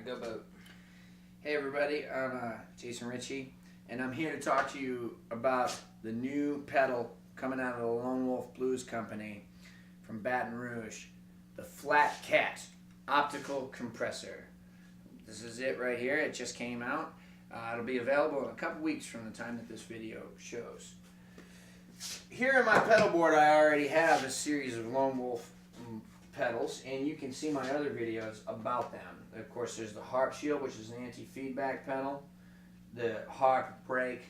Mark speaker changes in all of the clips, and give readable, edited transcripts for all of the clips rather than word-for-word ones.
Speaker 1: Alright, go boat. Hey everybody, I'm Jason Ritchie, and I'm here to talk to you about the new pedal coming out of the Lone Wolf Blues Company from Baton Rouge, the Flat Cat Optical Compressor. This is it right here. It just came out. It'll be available in a couple weeks from the time that this video shows. Here in my pedal board, I already have a series of Lone Wolf pedals, and you can see my other videos about them. Of course, there's the Harp Shield, which is an anti-feedback pedal, the Harp Break,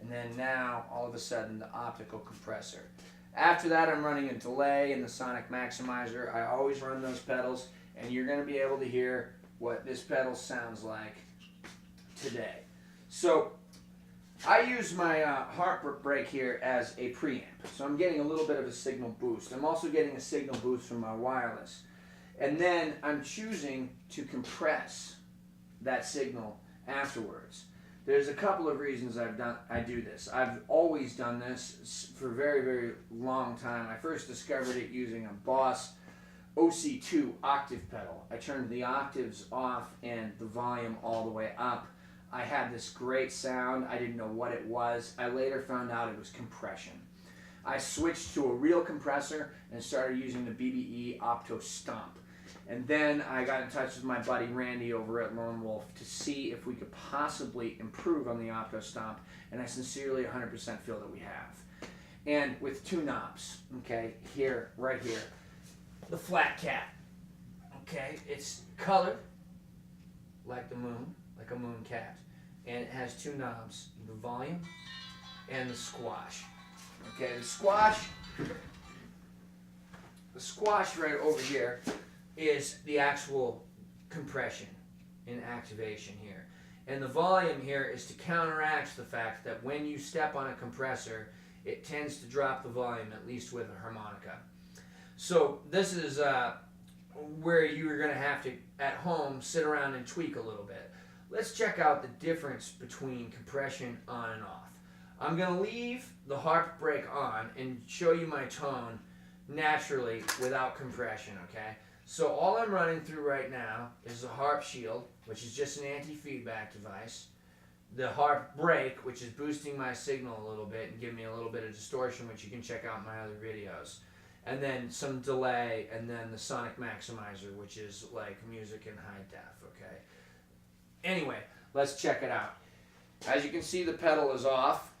Speaker 1: and then now, all of a sudden, the optical compressor. After that, I'm running a delay and the Sonic Maximizer. I always run those pedals, and you're going to be able to hear what this pedal sounds like today. So, I use my Harp Break here as a preamp, so I'm getting a little bit of a signal boost. I'm also getting a signal boost from my wireless. And then I'm choosing to compress that signal afterwards. There's a couple of reasons I do this. I've always done this for a very, very long time. I first discovered it using a Boss OC2 octave pedal. I turned the octaves off and the volume all the way up. I had this great sound. I didn't know what it was. I later found out it was compression. I switched to a real compressor and started using the BBE Opto Stomp. And then I got in touch with my buddy Randy over at Lone Wolf to see if we could possibly improve on the Opto Stomp, and I sincerely 100% feel that we have. And with two knobs, okay, here, right here, the Flat Cat, okay, it's colored like the moon, like a moon cat, and it has two knobs, the volume and the squash. Okay, the squash right over here is the actual compression and activation here. And the volume here is to counteract the fact that when you step on a compressor, it tends to drop the volume, at least with a harmonica. So this is where you're going to have to, at home, sit around and tweak a little bit. Let's check out the difference between compression on and off. I'm going to leave the Harp Break on and show you my tone naturally without compression, okay? So all I'm running through right now is the Harp Shield, which is just an anti-feedback device, the Harp Break, which is boosting my signal a little bit and giving me a little bit of distortion, which you can check out in my other videos, and then some delay, and then the Sonic Maximizer, which is like music in high def, okay? Anyway, let's check it out. As you can see, the pedal is off.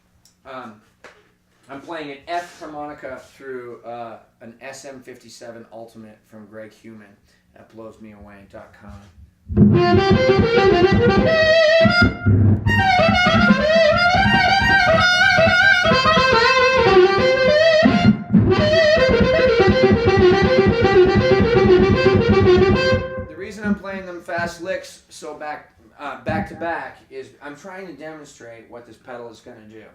Speaker 1: I'm playing an F harmonica through an SM57 Ultimate from Greg Human at blowsmeaway.com. The reason I'm playing them fast licks so back to back is I'm trying to demonstrate what this pedal is going to do.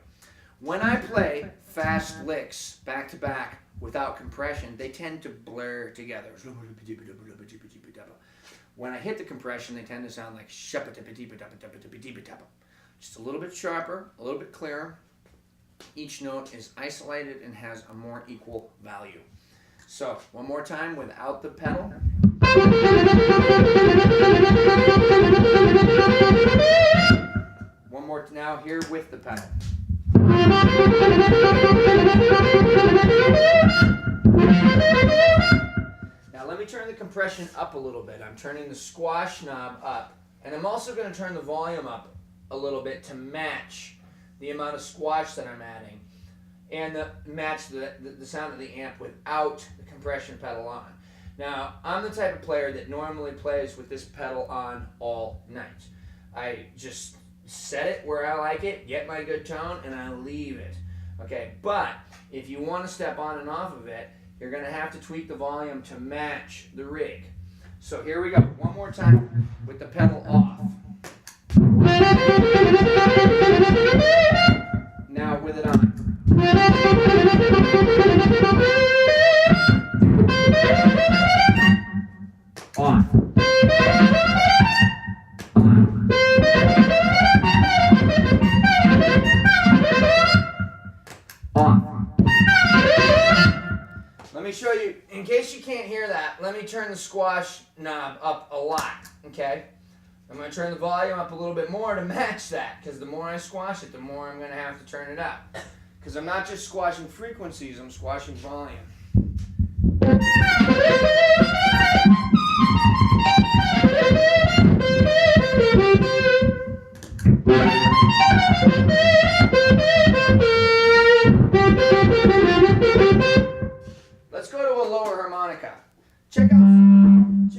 Speaker 1: When I play fast licks back to back without compression, they tend to blur together. When I hit the compression, they tend to sound like just a little bit sharper, a little bit clearer. Each note is isolated and has a more equal value. So, one more time without the pedal. One more now here with the pedal. Now let me turn the compression up a little bit. I'm turning the squash knob up, and I'm also going to turn the volume up a little bit to match the amount of squash that I'm adding, and match the sound of the amp without the compression pedal on. Now, I'm the type of player that normally plays with this pedal on all night. I just set it where I like it, get my good tone, and I leave it. Okay, but if you want to step on and off of it, you're going to have to tweak the volume to match the rig. So here we go, one more time with the pedal off. Now with it on. Off. Let me show you, in case you can't hear that, let me turn the squash knob up a lot, okay? I'm going to turn the volume up a little bit more to match that, because the more I squash it, the more I'm going to have to turn it up. Because I'm not just squashing frequencies, I'm squashing volume. Let's go to a lower harmonica.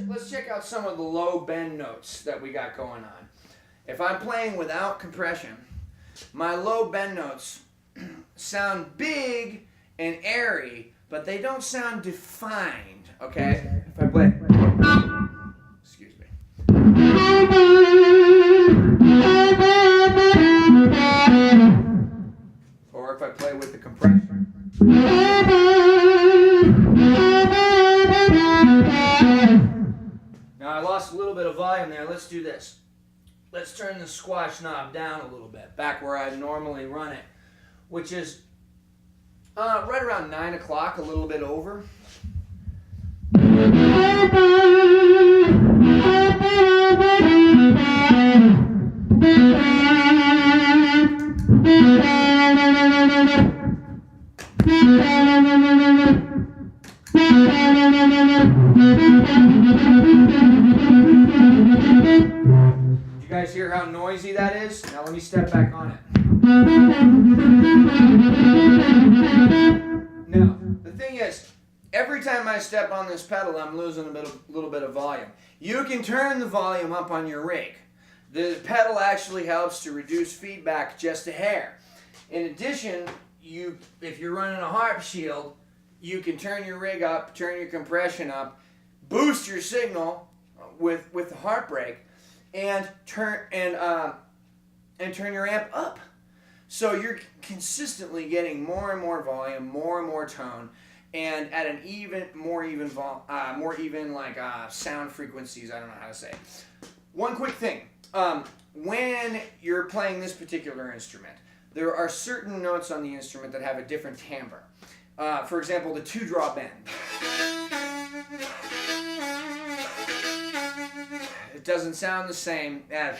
Speaker 1: Let's check out some of the low bend notes that we got going on. If I'm playing without compression, my low bend notes sound big and airy, but they don't sound defined, okay? If I play, excuse me. Or if I play with the compression. Now I lost a little bit of volume there. Let's do this. Let's turn the squash knob down a little bit, back where I normally run it, which is right around 9 o'clock, a little bit over. You guys hear how noisy that is? Now let me step back on it. Now, the thing is, every time I step on this pedal, I'm losing a little bit of volume. You can turn the volume up on your rig. The pedal actually helps to reduce feedback just a hair. In addition, if you're running a harp shield, you can turn your rig up, turn your compression up, boost your signal with the harp brake, and turn your amp up. So you're consistently getting more and more volume, more and more tone, and at an more even sound frequencies. I don't know how to say it. One quick thing: when you're playing this particular instrument, there are certain notes on the instrument that have a different timbre. For example, the 2-draw bend. It doesn't sound the same as.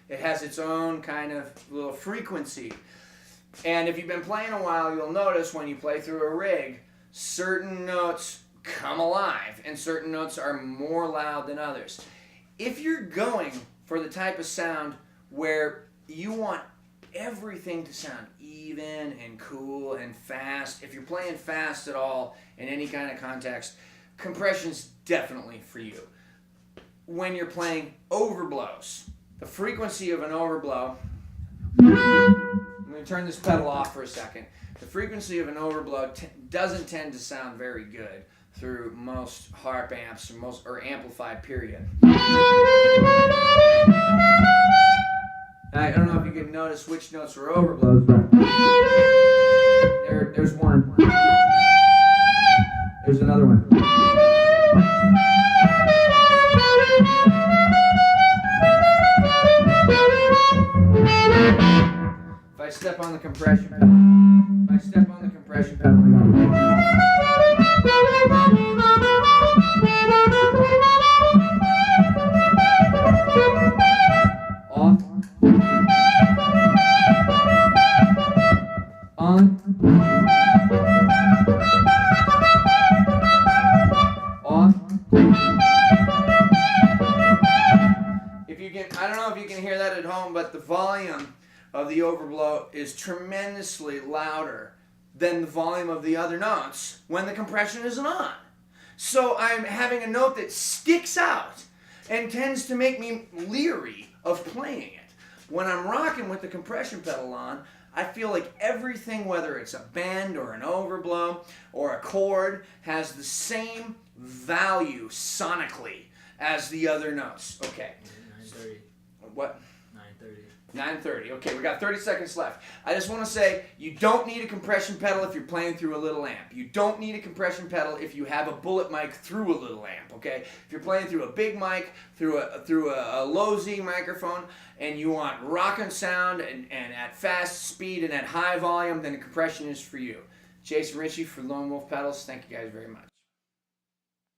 Speaker 1: It has its own kind of little frequency. And if you've been playing a while, you'll notice when you play through a rig, certain notes come alive and certain notes are more loud than others. If you're going for the type of sound where you want everything to sound even and cool and fast, if you're playing fast at all in any kind of context, compression's definitely for you. When you're playing overblows, the frequency of an overblow, I'm going to turn this pedal off for a second. The frequency of an overblow doesn't tend to sound very good through most harp amps or amplified period. I don't know if you can notice which notes are overblows, but there's one. There's another one. If I step on the compression pedal, off, on, off. I don't know if you can hear that at home, but the volume of the overblow is tremendously louder than the volume of the other notes when the compression isn't on. So I'm having a note that sticks out and tends to make me leery of playing it. When I'm rocking with the compression pedal on, I feel like everything, whether it's a bend or an overblow or a chord, has the same value sonically as the other notes. Okay.
Speaker 2: 9:30.
Speaker 1: What?
Speaker 2: 9:30.
Speaker 1: 9:30. Okay, we got 30 seconds left. I just want to say, you don't need a compression pedal if you're playing through a little amp. You don't need a compression pedal if you have a bullet mic through a little amp, okay? If you're playing through a big mic, through a low Z microphone, and you want rockin' sound and at fast speed and at high volume, then the compression is for you. Jason Ritchie for Lone Wolf Pedals. Thank you guys very much.